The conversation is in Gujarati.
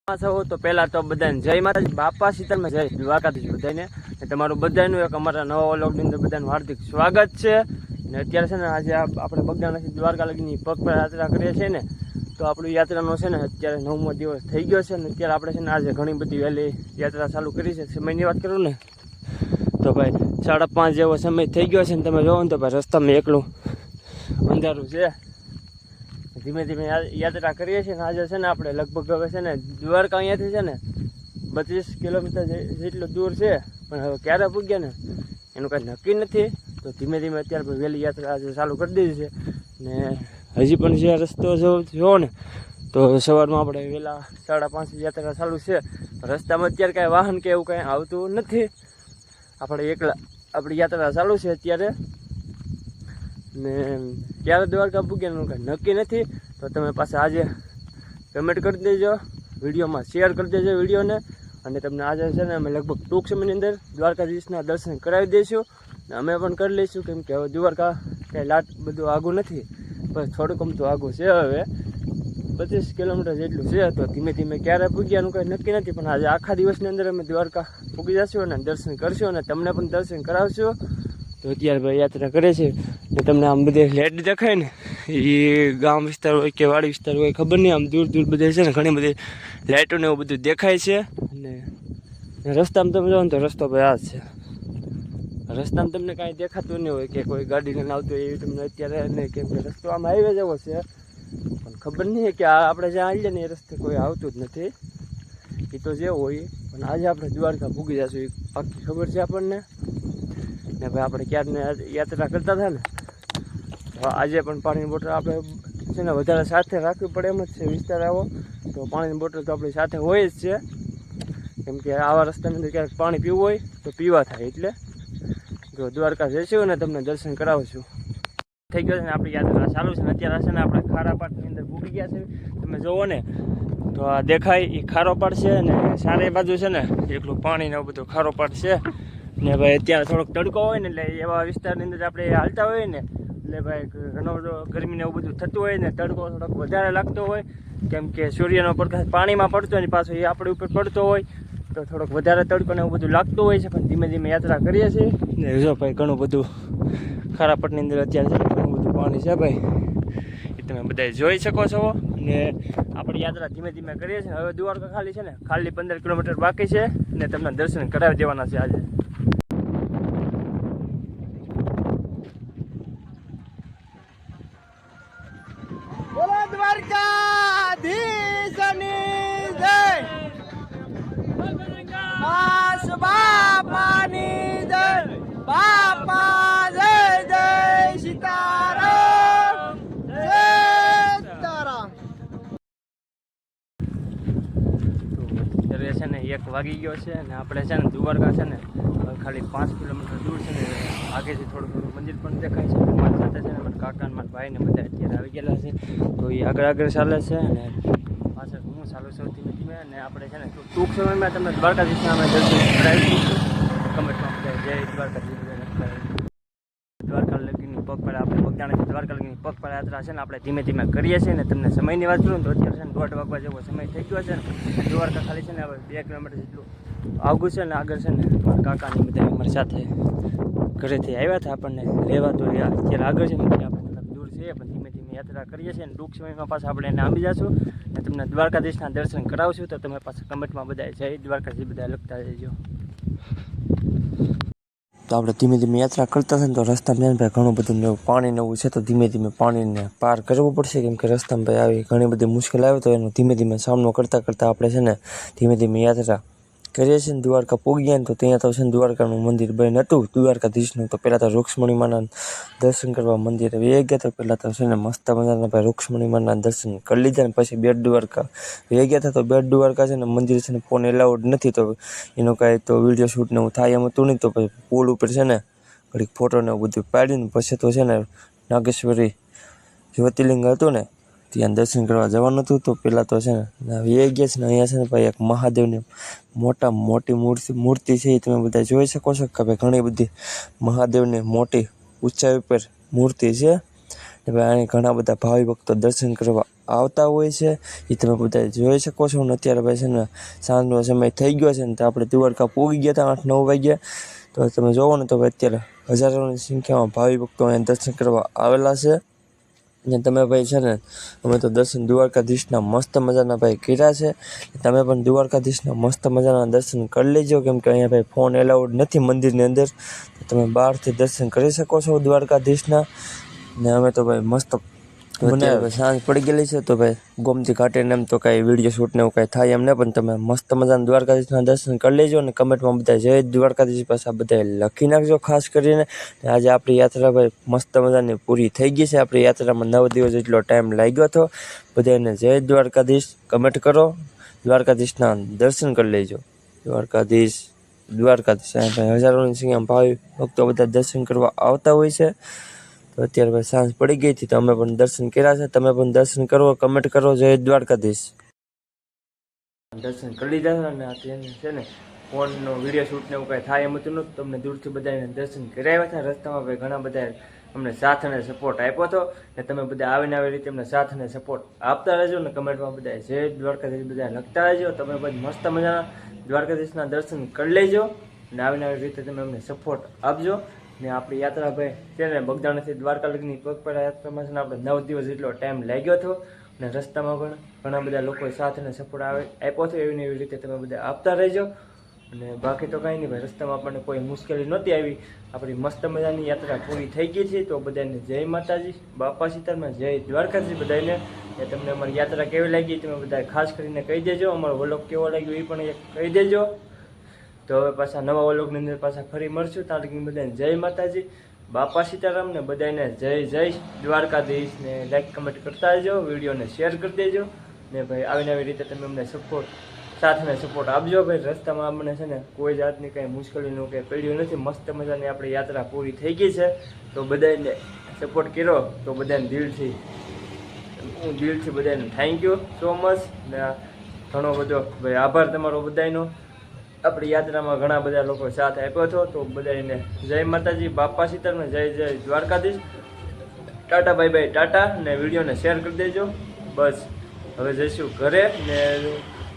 છો તો પહેલા તો બધાને જય માતાજી, બાપા સીતારામ, જય દ્વારકાધીશ બધાને. તમારું બધાનું એક અમારા નવા વ્લોગની અંદર બધાનું હાર્દિક સ્વાગત છે. ને અત્યારે છે ને આજે આપણે બગદાણાથી દ્વારકા લગીની પગપાળા યાત્રા કરીએ છીએ ને, તો આપણી યાત્રાનો છે ને અત્યારે 9મો દિવસ થઈ ગયો છે. ને અત્યારે આપણે છે ને આજે ઘણી બધી વહેલી યાત્રા ચાલુ કરી છે. સમયની વાત કરું ને તો ભાઈ 5:30 જેવો સમય થઈ ગયો છે. ને તમે જોવો ને તો ભાઈ રસ્તામાં એકલું અંધારું છે. ધીમે ધીમે યાત્રા કરીએ છીએ. ને આજે છે ને આપણે લગભગ હવે છે ને દ્વારકા અહીંયાથી છે ને 32 કિલોમીટર જેટલું દૂર છે, પણ હવે ક્યારે પૂગ્યા ને એનું કાંઈ નક્કી નથી. તો ધીમે ધીમે અત્યારે વહેલી યાત્રા આજે ચાલુ કરી દીધી છે. ને હજી પણ જે રસ્તો જોવો ને તો સવારમાં આપણે વહેલા 5:30 યાત્રા ચાલુ છે. રસ્તામાં અત્યારે કાંઈ વાહન કે એવું કાંઈ આવતું નથી. આપણે એકલા આપણી યાત્રા ચાલુ છે અત્યારે. ને ક્યારે દ્વારકા પૂગ્યાનું કાંઈ નક્કી નથી. તો તમે પાછા આજે કમેન્ટ કરી દેજો, વિડીયોમાં શેર કરી દેજો વિડીયોને. અને તમને આજે છે ને અમે લગભગ ટૂંક સમયની અંદર દ્વારકાધીશના દર્શન કરાવી દઈશું. ને અમે પણ કરી લઈશું, કેમ કે હવે દ્વારકા કાંઈ લાટ બધું આગું નથી, પણ થોડુંક અમતું આગું છે. હવે 25 કિલોમીટર જેટલું છે. તો ધીમે ધીમે ક્યારે પૂગ્યાનું કંઈ નક્કી નથી, પણ આજે આખા દિવસની અંદર અમે દ્વારકા પૂગી જશું અને દર્શન કરશું અને તમને પણ દર્શન કરાવશું. તો અત્યારે ભાઈ યાત્રા કરે છે. ને તમને આમ બધે લાઇટ દેખાય ને, એ ગામ વિસ્તાર હોય કે વાડી વિસ્તાર હોય ખબર નહીં, આમ દૂર દૂર બધે છે ને ઘણી બધી લાઇટો ને એવું બધું દેખાય છે. અને રસ્તામાં તમે જાઓ ને તો રસ્તો ભાઈ આ જ છે. રસ્તામાં તમને કાંઈ દેખાતું નહીં હોય કે કોઈ ગાડી લઈને આવતું હોય એવી તમને અત્યારે નહીં, કેમ કે રસ્તો આમ હાઈવે જેવો છે. પણ ખબર નહીં કે આપણે જ્યાં આવીએ ને એ રસ્તે કોઈ આવતું જ નથી. એ તો જે હોય, પણ આજે આપણે દ્વારકા પૂગી જશું એ પાક્કી ખબર છે આપણને. ને ભાઈ આપણે ક્યારને યાત્રા કરતા હતા ને, તો આજે પણ પાણીની બોટલ આપણે છે ને વધારે સાથે રાખવી પડે એમ જ છે. વિસ્તાર આવો તો પાણીની બોટલ તો આપણી સાથે હોય જ છે, કેમ કે આવા રસ્તાની અંદર ક્યારેક પાણી પીવું હોય તો પીવા થાય. એટલે જો દ્વારકા જઈશું ને તમને દર્શન કરાવશું. થઈ ગયો છે ને આપણી યાત્રા ચાલુ છે. ને અત્યારે છે ને આપણે ખારાપાટની અંદર ભૂગી ગયા છે. તમે જોવો ને તો આ દેખાય એ ખારોપાટ છે. ને ચારે બાજુ છે ને એકલું પાણી ને એવું બધું ખારોપાટ છે. ને ભાઈ અત્યારે થોડોક તડકો હોય ને, એટલે એવા વિસ્તારની અંદર આપણે હાલતા હોય ને, એટલે ભાઈ ઘણો બધો ગરમીને એવું બધું થતું હોય ને, તડકો થોડોક વધારે લાગતો હોય, કેમ કે સૂર્યનો પ્રકાશ પાણીમાં પડતો હોય ને પાછો એ આપણી ઉપર પડતો હોય, તો થોડોક વધારે તડકો ને એવું બધું લાગતું હોય છે. પણ ધીમે ધીમે યાત્રા કરીએ છીએ. ને જો ભાઈ ઘણું બધું ખારાપટની અંદર અત્યારે છે ઘણું બધું પાણી છે ભાઈ, એ તમે બધા જોઈ શકો છો. ને આપણી યાત્રા ધીમે ધીમે કરીએ છીએ. હવે દ્વારકા ખાલી છે ને ખાલી 15 કિલોમીટર બાકી છે. ને તમને દર્શન કરાવી દેવાના છે આજે. બાપાની જય, બાપા જય જય સીતારામ, જય સીતારામ. અત્યારે છે ને 1 વાગી ગયો છે. અને આપણે છે ને દ્વારકા છે ને ખાલી 5 કિલોમીટર દૂર છે. ને આગેથી થોડું થોડું મંદિર પણ દેખાય છે. મારી સાથે છે ને મારા કાકા મારા ભાઈ ને બધા અત્યારે આવી ગયેલા છે. તો એ આગળ આગળ ચાલે છે અને પાછળ હું ચાલુ છું ધીમે ધીમે. અને આપણે છે ને ટૂંક સમયમાં તમને દ્વારકાધીશના અમે દર્શન કરાવી દઈશું. કમેન્ટમાં બધા જય દ્વારકાધીશ બધા. દ્વારકા લગીની પગપાળા આપણે બગદાણાથી દ્વારકા લગીની પગપાળા યાત્રા છે ને આપણે ધીમે ધીમે કરીએ છીએ. ને તમને સમયની વાત કરું તો અત્યારે છે ને 1:30 વાગવા જેવો સમય થઈ ગયો છે. ને દ્વારકા ખાલી છે ને હવે 2 કિલોમીટર જેટલું આગળ છે. ને આગળ છે ને મારા કાકાની બધા અમારી સાથે ઘરેથી આવ્યા હતા આપણને લેવા. તો અત્યારે આગળ છે ને આપણે થોડાક દૂર છે, પણ ધીમે ધીમે યાત્રા કરીએ છીએ. અને ટૂંક સમયમાં પાછા આપણે એને આવી જશું ને તમને દ્વારકાધીશના દર્શન કરાવશું. તો તમે પાછા કમેન્ટમાં બધા જય દ્વારકાધીશ બધા લખતા રહેજો. તો આપણે ધીમે ધીમે યાત્રા કરતા હતા ને તો રસ્તામાં ભાઈ ઘણું બધું પાણી ને એવું છે. તો ધીમે ધીમે પાણીને પાર કરવું પડશે, કેમ કે રસ્તામાં ભાઈ આવી ઘણી બધી મુશ્કેલ આવે. તો એનો ધીમે ધીમે સામનો કરતાં કરતાં આપણે છે ને ધીમે ધીમે યાત્રા કરીએ છીએ. ને દ્વારકા પૂગી ગયા ને તો ત્યાં તો છે ને દ્વારકાનું મંદિર બંધ હતું દ્વારકાધીશનું. તો પહેલાં તો રૂક્ષ્મણીમાના દર્શન કરવા મંદિરે વહી ગયા. તો પહેલાં તો છે ને મસ્ત મજાના ભાઈ રૂક્ષ્મણીમાના દર્શન કરી લીધા. ને પછી બેટ દ્વારકા વહી ગયા હતા. તો બેટ દ્વારકા છે ને મંદિર છે ને ફોન એલાઉડ નથી, તો એનો કાંઈ તો વિડીયો શૂટ ને એવું થાય એમ હતું નહીં. તો પછી પુલ ઉપર છે ને ઘડીક ફોટો ને એવું બધું પાડીને પછી તો છે ને નાગેશ્વરી જ્યોતિર્લિંગ હતું ને ત્યાં દર્શન કરવા જવાનું હતું. તો પહેલાં તો છે ને વહી ગયા છે. ને અહીંયા છે ને ભાઈ એક મહાદેવની મોટી મૂર્તિ છે, એ તમે બધા જોઈ શકો છો કે ભાઈ ઘણી બધી મહાદેવની મોટી ઊંચાઈ ઉપર મૂર્તિ છે. ને ભાઈ અહીં ઘણા બધા ભાવિ ભક્તો દર્શન કરવા આવતા હોય છે એ તમે બધા જોઈ શકો છો. અને અત્યારે ભાઈ છે ને સાંજનો સમય થઈ ગયો છે ને તો આપણે દ્વારકા પૂગી ગયા હતા 8-9 વાગ્યા. તો તમે જોવો ને તો ભાઈ અત્યારે હજારોની સંખ્યામાં ભાવિ ભક્તો અહીંયા દર્શન કરવા આવેલા છે. ને તમે ભાઈ છે ને અમે તો દર્શન દ્વારકાધીશના મસ્ત મજાના ભાઈ કર્યા છે. તમે પણ દ્વારકાધીશના મસ્ત મજાના દર્શન કરી લેજો, કેમ કે અહીંયા ભાઈ ફોન એલાઉડ નથી મંદિરની અંદર. તમે બહારથી દર્શન કરી શકો છો દ્વારકાધીશના. ને અમે તો ભાઈ મસ્ત મને સાંજ પડી ગયેલી છે તો ભાઈ ગોમતી ઘાટે એમ તો કાંઈ વિડીયો શૂટ ને એવું કાંઈ થાય એમ નહીં, પણ તમે મસ્ત મજાના દ્વારકાધીશના દર્શન કરી લેજો. અને કમેન્ટમાં બધા જય દ્વારકાધીશ પાછા બધા લખી નાખજો ખાસ કરીને. આજે આપણી યાત્રા ભાઈ મસ્ત મજાની પૂરી થઈ ગઈ છે. આપણી યાત્રામાં 9 દિવસ જેટલો ટાઈમ લાગ્યો હતો. બધાને જય દ્વારકાધીશ કમેન્ટ કરો, દ્વારકાધીશના દર્શન કરી લેજો. દ્વારકાધીશ ભાઈ હજારોની સંખ્યામાં ભાવિ ભક્તો બધા દર્શન કરવા આવતા હોય છે. તો અત્યારે ભાઈ સાંજ પડી ગઈ હતી તો અમે પણ દર્શન કર્યા છે. તમે પણ દર્શન કરો, કમેન્ટ કરો, જય દ્વારકાધીશ. દર્શન કરી લીધા અને અત્યારે છે ને ફોનનો વિડીયો શૂટ ને એવું કાંઈ થાય એમ હતું નહોતું. તમને દૂરથી બધાને દર્શન કરાવ્યા હતા. રસ્તામાં ભાઈ ઘણા બધા અમને સાથ અને સપોર્ટ આપ્યો હતો. ને તમે બધા આવીને આવી રીતે અમને સાથ અને સપોર્ટ આપતા રહેજો. ને કમેન્ટમાં બધા જય દ્વારકાધીશ બધા લખતા રહેજો. તમે બધા મસ્ત મજાના દ્વારકાધીશના દર્શન કરી લેજો. ને આવીને આવી રીતે તમે અમને સપોર્ટ આપજો. ને આપણી યાત્રા ભાઈ છે ને બગદાણાથી દ્વારકા લગીની પગપાળા યાત્રામાં છે ને આપણે 9 દિવસ જેટલો ટાઈમ લાગ્યો હતો. અને રસ્તામાં પણ ઘણા બધા લોકોએ સાથ અને સપોર્ટ આપ્યો હતો. એવી ને એવી રીતે તમે બધા આપતા રહેજો. અને બાકી તો કાંઈ નહીં ભાઈ, રસ્તામાં આપણને કોઈ મુશ્કેલી નહોતી આવી. આપણી મસ્ત મજાની યાત્રા પૂરી થઈ ગઈ છે. તો બધાને જય માતાજી, બાપા સીતારામ, જય દ્વારકાજી બધાને. ને તમને અમારી યાત્રા કેવી લાગી તમે બધા ખાસ કરીને કહી દેજો. અમારો વ્લોગ કેવો લાગ્યો એ પણ એક કહી દેજો. તો હવે પાછા નવા વ્લોગની અંદર પાછા ફરી મળશું. ત્યાં લગી બધાને જય માતાજી, બાપા સીતારામ ને બધાને જય દ્વારકાધીશ. ને લાઈક કમેન્ટ કરતા રહેજો, વિડીયોને શેર કરી દેજો. ને ભાઈ આવીને આવી રીતે તમે અમને સાથને સપોર્ટ આપજો. ભાઈ રસ્તામાં અમને છે ને કોઈ જાતની કાંઈ મુશ્કેલીનું કંઈ પડ્યું નથી. મસ્ત મજાની આપણી યાત્રા પૂરી થઈ ગઈ છે. તો બધાને સપોર્ટ કર્યો તો બધાને દિલથી બધાને થેન્ક યુ સો મચ. ને ઘણો બધો ભાઈ આભાર તમારો બધાનો. આપણી યાત્રામાં ઘણા બધા લોકો સાથ આપ્યો હતો. તો બધાને જય માતાજી, બાપા સીતારામ, જય દ્વારકાધીશ. Tata bye bye Tata. ને વિડીયોને શેર કરી દેજો. બસ હવે જઈશું ઘરે. ને